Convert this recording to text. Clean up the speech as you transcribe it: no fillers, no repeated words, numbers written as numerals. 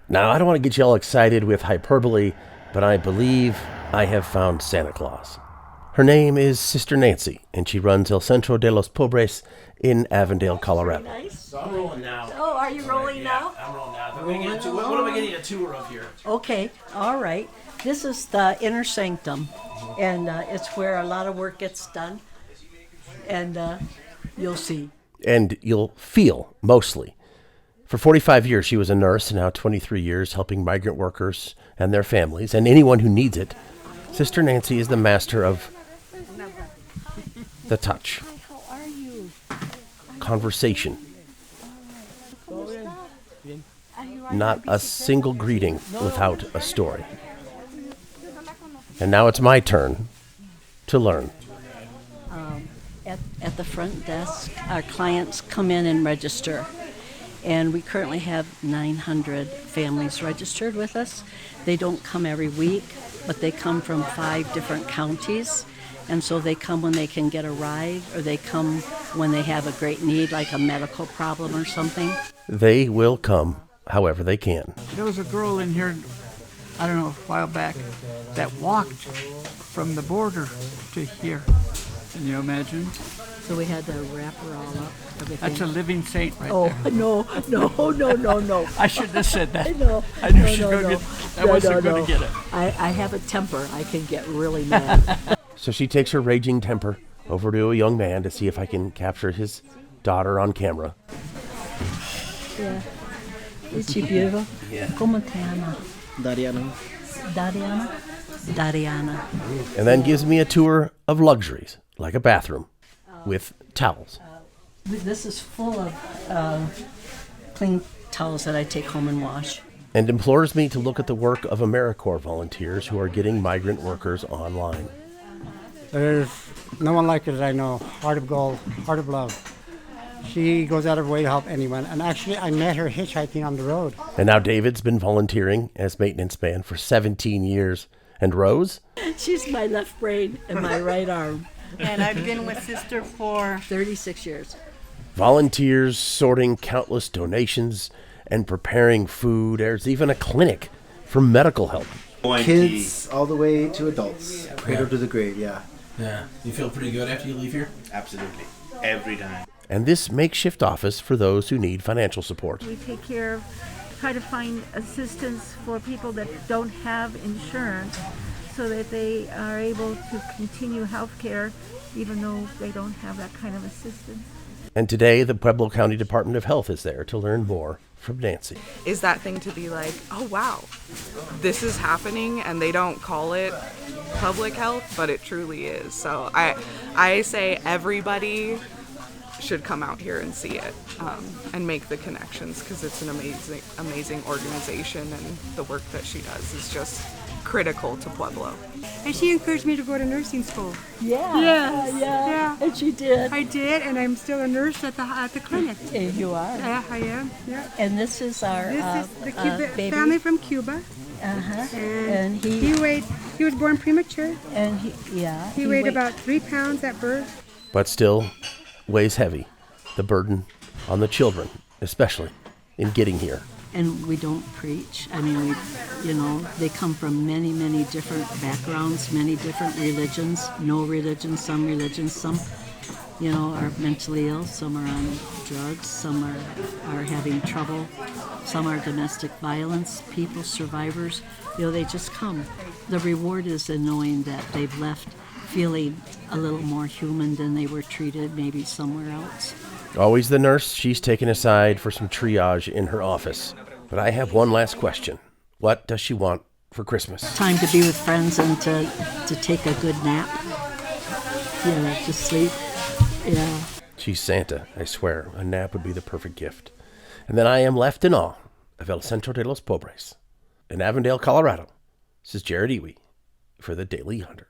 Now, I don't want to get you all excited with hyperbole, but I believe I have found Santa Claus. Her name is Sister Nancy, and she runs El Centro de los Pobres in Avondale, Colorado. Very nice. So I'm rolling now. Oh, are you rolling now? I'm rolling now. What am I getting a tour of here? Okay, all right. This is the inner sanctum, and it's where a lot of work gets done, and you'll see. And you'll feel, mostly. For 45 years, she was a nurse, and now 23 years helping migrant workers and their families, and anyone who needs it. Sister Nancy is the master of the touch. Hi, how are you? Conversation. Are you Not a single greeting without a story. And now it's my turn to learn. At the front desk, our clients come in and register. And we currently have 900 families registered with us. They don't come every week, but they come from 5 different counties. And so they come when they can get a ride, or they come when they have a great need, like a medical problem or something. They will come however they can. There was a girl in here, I don't know, a while back, that walked from the border to here. Can you imagine? So we had to wrap her all up, everything. That's a living saint right Oh, there. no. I shouldn't have said that. No, I knew no, she was no, going to no. get, I wasn't going to get it. I have a temper. I can get really mad. So she takes her raging temper over to a young man to see if I can capture his daughter on camera. Yeah. Is she beautiful? Yeah. ¿Cómo te llama? Dariana. Dariana? Dariana. And then gives me a tour of luxuries, like a bathroom, with towels. This is full of clean towels that I take home and wash. And implores me to look at the work of AmeriCorps volunteers who are getting migrant workers online. There's no one like her that I know. Heart of gold, heart of love. She goes out of her way to help anyone. And actually, I met her hitchhiking on the road. And now David's been volunteering as maintenance man for 17 years. And Rose? She's my left brain and my right arm. And I've been with Sister for 36 years. Volunteers sorting countless donations and preparing food. There's even a clinic for medical help. Kids all the way to adults. Cradle to the grave, yeah. Yeah. You feel pretty good after you leave here? Absolutely. Every time. And this makeshift office for those who need financial support. We take care of, try to find assistance for people that don't have insurance so that they are able to continue health care even though they don't have that kind of assistance. And today, the Pueblo County Department of Health is there to learn more from Nancy. Is that thing to be like, oh wow, this is happening, and they don't call it public health, but it truly is. So I say everybody should come out here and see it and make the connections, because it's an amazing organization, and the work that she does is just critical to Pueblo. and she encouraged me to go to nursing school. Yeah. And she did. I did, and I'm still a nurse at the clinic. And you are. Yeah, I am. Yeah. And this is our This is the Cuba baby. family from Cuba, Uh-huh. and he he was born premature. and He weighed about 3 pounds at birth. But still weighs heavy, the burden on the children, especially in getting here. And we don't preach. I mean, they come from many, many different backgrounds, many different religions. No religion, some religions, some, are mentally ill, some are on drugs, some are having trouble, some are domestic violence, people, survivors. They just come. The reward is in knowing that they've left feeling a little more human than they were treated maybe somewhere else. Always the nurse, she's taken aside for some triage in her office. But I have one last question. What does she want for Christmas? Time to be with friends and to take a good nap. To sleep. Yeah. She's Santa, I swear. A nap would be the perfect gift. And then I am left in awe of El Centro de los Pobres in Avondale, Colorado. This is Jared Iwi for the Daily Hunter.